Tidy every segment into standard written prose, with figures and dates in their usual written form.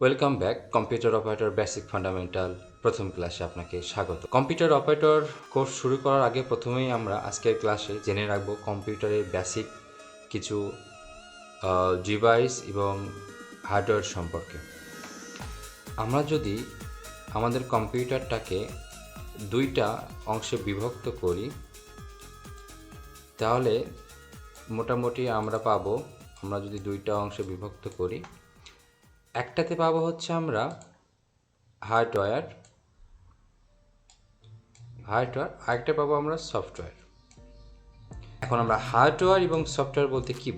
Welcome back computer operator basic fundamental প্রথম ক্লাসে আপনাকে স্বাগত। কম্পিউটার অপারেটর কোর্স শুরু করার আগে প্রথমেই আমরা আজকের ক্লাসে জেনে রাখবো কম্পিউটারের বেসিক কিছু ডিভাইস এবং হার্ডওয়্যার সম্পর্কে। আমরা যদি আমাদের কম্পিউটারটাকে দুইটা অংশে বিভক্ত করি তাহলে মোটামুটি আমরা যদি দুইটা অংশে বিভক্ত করি, একটাতে পাবো হচ্ছে আমরা হার্ডওয়্যার, আরেকটা পাবো আমরা সফটওয়্যার। এখন আমরা হার্ডওয়্যার এবং সফটওয়্যার বলতে কি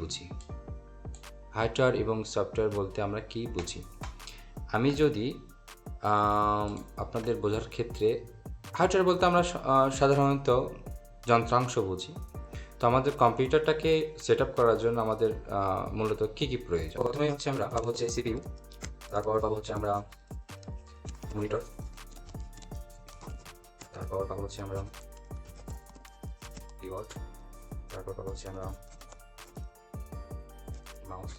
বুঝি? আমি যদি আপনাদের বোঝার ক্ষেত্রে হার্ডওয়্যার বলতে আমরা সাধারণত যন্ত্রাংশ বুঝি। তো আমাদের কম্পিউটারটাকে সেট আপ করার জন্য আমাদের মূলত কী কী প্রয়োজন? প্রথমেই হচ্ছে আমরা পাবো হচ্ছে সিপিইউ, তারপর পাবো হচ্ছে আমরা মনিটর, তারপর পাবো হচ্ছে আমরা কিবোর্ড, তারপর পাবো হচ্ছে আমরা মাউস,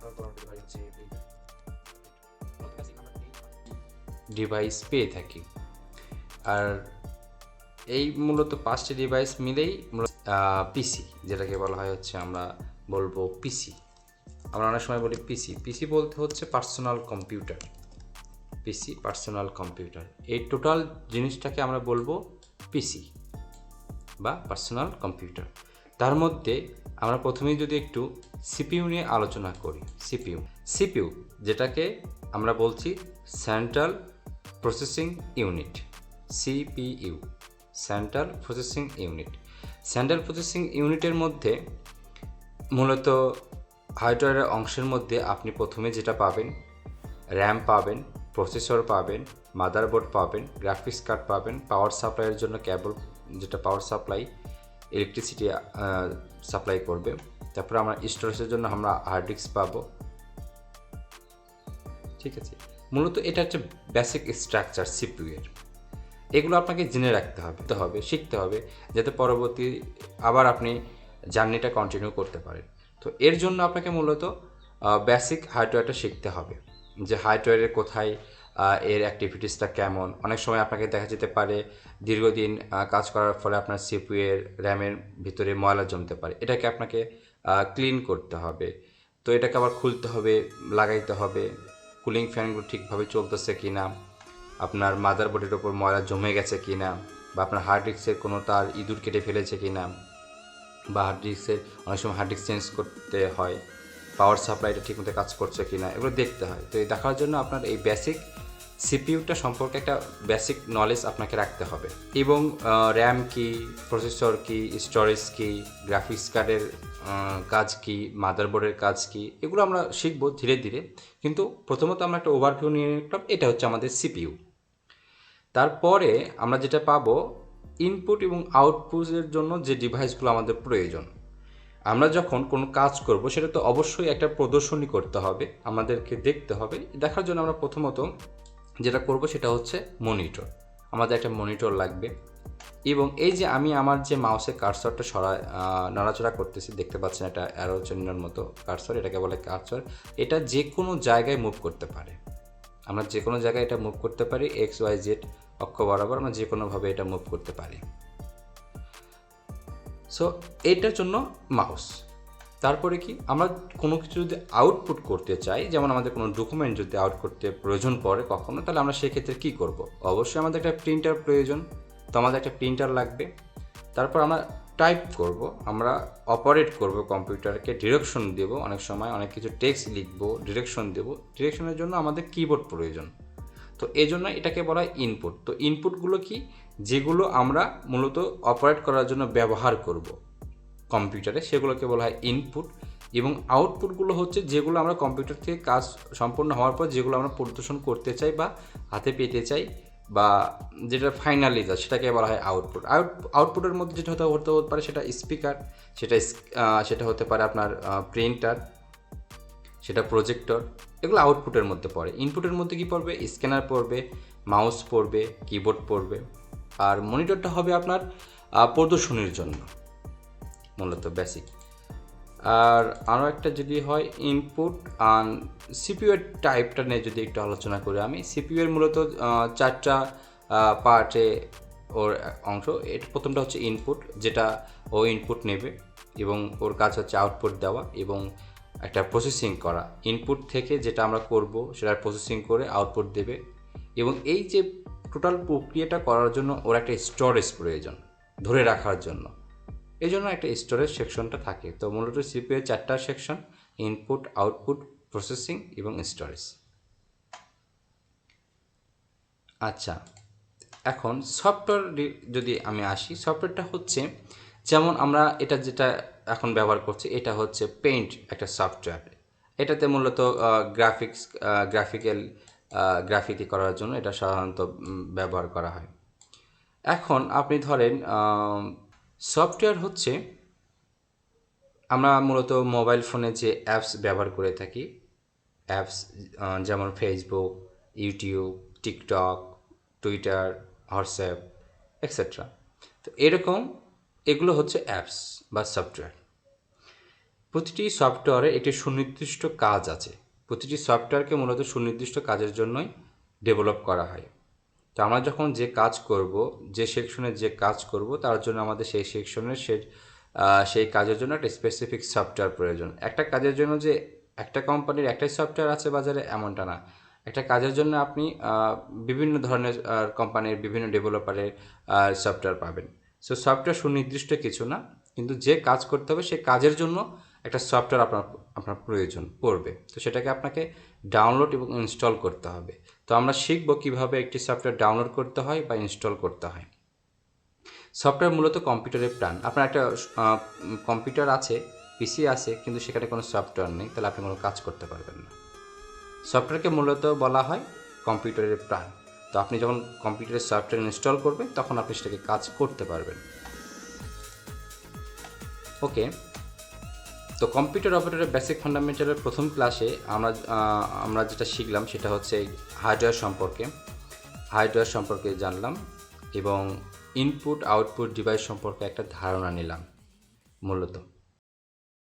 তারপর হচ্ছে ডিভাইস পেয়ে থাকি। আর এই মূলত 5টি ডিভাইস মিলেই পিসি, যেটাকে বলা হয় হচ্ছে আমরা বলবো পিসি। আমরা অনেক সময় বলি পিসি বলতে হচ্ছে পার্সোনাল কম্পিউটার। এই টোটাল জিনিসটাকে আমরা বলবো পিসি বা পার্সোনাল কম্পিউটার। তার মধ্যে আমরা প্রথমেই যদি একটু সিপিইউ নিয়ে আলোচনা করি। সিপিইউ যেটাকে আমরা বলছি central processing unit, CPU, central processing ইউনিটের মধ্যে মূলত হার্ডওয়্যারের অংশের মধ্যে আপনি প্রথমে যেটা পাবেন, র্যাম পাবেন, প্রসেসর পাবেন, মাদারবোর্ড পাবেন, গ্রাফিক্স কার্ড পাবেন, পাওয়ার সাপ্লাইয়ের জন্য কেবল, যেটা পাওয়ার সাপ্লাই ইলেকট্রিসিটি সাপ্লাই করবে। তারপরে আমরা স্টোরেজের জন্য আমরা হার্ড ডিস্ক পাবো। ঠিক আছে, মূলত এটা হচ্ছে বেসিক স্ট্রাকচার সিপিইউ এর। এগুলো আপনাকে জেনে রাখতে হবে, শিখতে হবে, যাতে পরবর্তী আবার আপনি জার্নিটা কন্টিনিউ করতে পারেন। তো এর জন্য আপনাকে মূলত বেসিক হার্ডওয়্যারটা শিখতে হবে, যে হার্ডওয়্যারের কোথায় এর অ্যাক্টিভিটিসটা কেমন। অনেক সময় আপনাকে দেখা যেতে পারে দীর্ঘদিন কাজ করার ফলে আপনার সিপিইউ এর র্যামের ভিতরে ময়লা জমতে পারে, এটাকে আপনাকে ক্লিন করতে হবে। তো এটাকে আবার খুলতে হবে, লাগাইতে হবে, কুলিং ফ্যানগুলো ঠিকভাবে চলতেছে কি না, আপনার মাদারবোর্ডের ওপর ময়লা জমে গেছে কি না, বা আপনার হার্ড ডিস্কের কোনো তার ইঁদুর কেটে ফেলেছে কি না, বা হার্ড ডিস্কের অনেক সময় হার্ড ডিস্ক চেঞ্জ করতে হয়, পাওয়ার সাপ্লাইটা ঠিকমতো কাজ করছে কি না, এগুলো দেখতে হয়। তো এই দেখার জন্য আপনার এই বেসিক সিপিইউটা সম্পর্কে একটা বেসিক নলেজ আপনাকে রাখতে হবে। এবং র্যাম কি, প্রসেসর কি, স্টোরেজ কি, গ্রাফিক্স কার্ডের কাজ কি, মাদারবোর্ডের কাজ কি, এগুলো আমরা শিখবো ধীরে ধীরে। কিন্তু প্রথমত আমরা একটা ওভারভিউ নিয়ে নিলাম, এটা হচ্ছে আমাদের সিপিইউ। তারপরে আমরা যেটা পাবো, ইনপুট এবং আউটপুটের জন্য যে ডিভাইসগুলো আমাদের প্রয়োজন। আমরা যখন কোনো কাজ করব, সেটা তো অবশ্যই একটা প্রদর্শনী করতে হবে, আমাদেরকে দেখতে হবে। দেখার জন্য আমরা প্রথমত যেটা করব সেটা হচ্ছে মনিটর। আমাদের একটা মনিটর লাগবে। এবং এই যে আমি আমার যে মাউসের কার্সরটা নড়াচড়া করতেছি, দেখতে পাচ্ছেন এটা অ্যারো চিহ্নের মতো কার্সর, এটাকে বলে কার্সর। এটা যে কোনো জায়গায় মুভ করতে পারে, আমরা যে কোনো জায়গায় এটা মুভ করতে পারি, XYZ অক্ষ বরাবর আমরা যে কোনোভাবে এটা মুভ করতে পারি। সো এইটার জন্য মাউস। তারপরে কি, আমরা কোনো কিছু যদি আউটপুট করতে চাই, যেমন আমাদের কোনো ডকুমেন্ট যদি আউট করতে প্রয়োজন পড়ে কখনো, তাহলে আমরা সেক্ষেত্রে কী করব? অবশ্যই আমাদের একটা প্রিন্টার প্রয়োজন, তো আমাদের একটা প্রিন্টার লাগবে। তারপর আমরা টাইপ করব, আমরা অপারেট করব কম্পিউটারকে, ডিরেকশন দেব, অনেক সময় অনেক কিছু টেক্সট লিখব, ডিরেকশন দেব। ডিরেকশনের জন্য আমাদের কিবোর্ড প্রয়োজন। তো এই জন্য এটাকে বলা হয় ইনপুট। তো ইনপুটগুলো কি, যেগুলো আমরা মূলত অপারেট করার জন্য ব্যবহার করব কম্পিউটারে, সেগুলোকে বলা হয় ইনপুট। এবং আউটপুটগুলো হচ্ছে যেগুলো আমরা কম্পিউটার থেকে কাজ সম্পূর্ণ হওয়ার পর যেগুলো আমরা প্রদর্শন করতে চাই বা হাতে পেতে চাই, বা যেটা ফাইনাল রেজাল্ট, সেটাকে বলা হয় আউটপুট। আউটপুটের মধ্যে যেটা হতে পারে সেটা স্পিকার, সেটা হতে পারে আপনার প্রিন্টার, সেটা প্রজেক্টর, এগুলো আউটপুটের মধ্যে পড়ে। ইনপুটের মধ্যে কি পড়বে? স্ক্যানার পড়বে, মাউস পড়বে, কিবোর্ড পড়বে। আর মনিটরটা হবে আপনার প্রদর্শনীর জন্য, মূলত বেসিক। আর আরও একটা যদি হয় ইনপুট আর সিপিইউ এর টাইপটা নিয়ে যদি একটু আলোচনা করি, আমি সিপিইউ এর মূলত 4টা পার্টে ওর অংশ। এটা প্রথমটা হচ্ছে ইনপুট, যেটা ও ইনপুট নেবে এবং ওর কাজ হচ্ছে আউটপুট দেওয়া এবং একটা প্রসেসিং করা। ইনপুট থেকে যেটা আমরা করব সেটা প্রসেসিং করে আউটপুট দেবে, এবং এই যে টোটাল প্রক্রিয়াটা করার জন্য ওর একটা স্টোরেজ প্রয়োজন ধরে রাখার জন্য। এই জন্য একটা স্টোরেজ সেকশনটা থাকে। তো মূলত সিপিইউ এর 4টা সেকশন: ইনপুট, আউটপুট, প্রসেসিং এবং স্টোরেজ। আচ্ছা, এখন সফটওয়্যার যদি আমি আসি, সফটওয়্যারটা হচ্ছে যেমন আমরা এটা যেটা এখন ব্যবহার করছি, এটা হচ্ছে পেইন্ট, একটা সফটওয়্যার। এটাতে মূলত গ্রাফিতি করার জন্য এটা সাধারণত ব্যবহার করা হয়। এখন আপনি ধরেন সফটওয়্যার হচ্ছে আমরা মূলত মোবাইল ফোনে যে অ্যাপস ব্যবহার করে থাকি, অ্যাপস যেমন Facebook, YouTube, TikTok, Twitter, WhatsApp etcetera. তো এরকম এগুলো হচ্ছে অ্যাপস বা সফটওয়্যার। প্রতিটি সফটওয়্যারে একটি সুনির্দিষ্ট কাজ আছে। প্রতিটি সফটওয়্যারকে মূলত সুনির্দিষ্ট কাজের জন্যই ডেভেলপ করা হয়। তো আমরা যখন যে কাজ করব, যে সেকশনে যে কাজ করব, তার জন্য আমাদের সেই সেকশনের সেই কাজের জন্য একটা স্পেসিফিক সফটওয়্যার প্রয়োজন। একটা কাজের জন্য যে একটা কোম্পানির একটাই সফটওয়্যার আছে বাজারে, এমনটা না। একটা কাজের জন্য আপনি বিভিন্ন ধরনের কোম্পানির বিভিন্ন ডেভেলপারের সফটওয়্যার পাবেন। সো সফটওয়্যার সুনির্দিষ্ট কিছু না, কিন্তু যে কাজ করতে হবে সেই কাজের জন্য একটা সফটওয়্যার আপনার প্রয়োজন পড়বে। তো সেটাকে আপনাকে ডাউনলোড এবং ইনস্টল করতে হবে। তো আমরা শিখব কীভাবে একটি সফটওয়্যার ডাউনলোড করতে হয় বা ইনস্টল করতে হয়। সফটওয়্যার মূলত কম্পিউটারের প্রাণ। আপনার একটা কম্পিউটার আছে, পিসি আছে, কিন্তু সেখানে কোনো সফটওয়্যার নেই, তাহলে আপনি কোনো কাজ করতে পারবেন না। সফটওয়্যারকে মূলত বলা হয় কম্পিউটারের প্রাণ। তো আপনি যখন কম্পিউটারের সফটওয়্যার ইনস্টল করবেন, তখন আপনি সেটাকে কাজ করতে পারবেন। ওকে, তো কম্পিউটার অপারেটরের বেসিক ফান্ডামেন্টালের প্রথম ক্লাসে আমরা যেটা শিখলাম সেটা হচ্ছে হার্ডওয়্যার সম্পর্কে জানলাম এবং ইনপুট আউটপুট ডিভাইস সম্পর্কে একটা ধারণা নিলাম মূলত।